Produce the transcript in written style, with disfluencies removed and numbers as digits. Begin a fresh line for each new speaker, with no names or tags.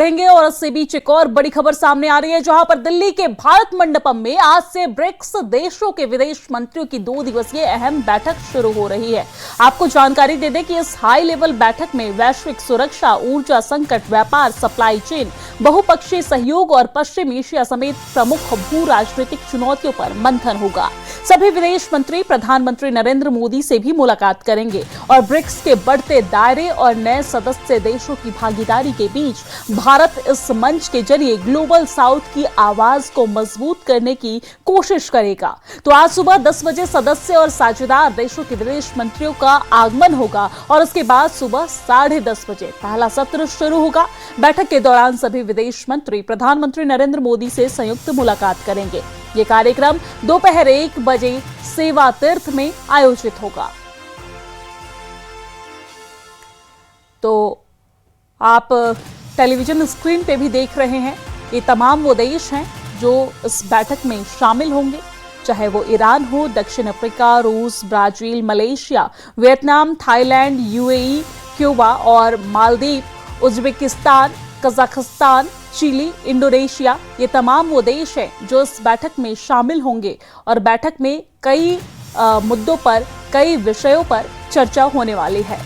बढ़ेंगे और इससे बीच एक और बड़ी खबर सामने आ रही है, जहां पर दिल्ली के भारत मंडपम में आज से ब्रिक्स देशों के विदेश मंत्रियों की 2 दिवसीय अहम बैठक शुरू हो रही है। आपको जानकारी दे दें कि इस हाई लेवल बैठक में वैश्विक सुरक्षा, ऊर्जा संकट, व्यापार, सप्लाई चेन, बहुपक्षीय सहयोग और पश्चिम एशिया समेत प्रमुख भू राजनीतिक चुनौतियों पर मंथन होगा। सभी विदेश मंत्री प्रधानमंत्री नरेंद्र मोदी से भी मुलाकात करेंगे और ब्रिक्स के बढ़ते दायरे और नए सदस्य देशों की भागीदारी के बीच भारत इस मंच के जरिए ग्लोबल साउथ की आवाज को मजबूत करने की कोशिश करेगा। तो आज सुबह 10 बजे सदस्य और साझेदार देशों के विदेश मंत्रियों का आगमन होगा और उसके बाद सुबह 10:30 बजे पहला सत्र शुरू होगा। बैठक के दौरान सभी विदेश मंत्री प्रधानमंत्री नरेंद्र मोदी से संयुक्त मुलाकात करेंगे। ये कार्यक्रम दोपहर 1 बजे सेवा तीर्थ में आयोजित होगा। तो आप टेलीविजन स्क्रीन पे भी देख रहे हैं, ये तमाम वो देश हैं जो इस बैठक में शामिल होंगे, चाहे वो ईरान हो, दक्षिण अफ्रीका, रूस, Brazil, Malaysia, Vietnam, Thailand, UAE, Cuba और Maldives, Uzbekistan, Kazakhstan, Chile, Indonesia. ये तमाम वो देश हैं जो इस बैठक में शामिल होंगे और बैठक में कई मुद्दों पर, कई विषयों पर चर्चा होने वाली है।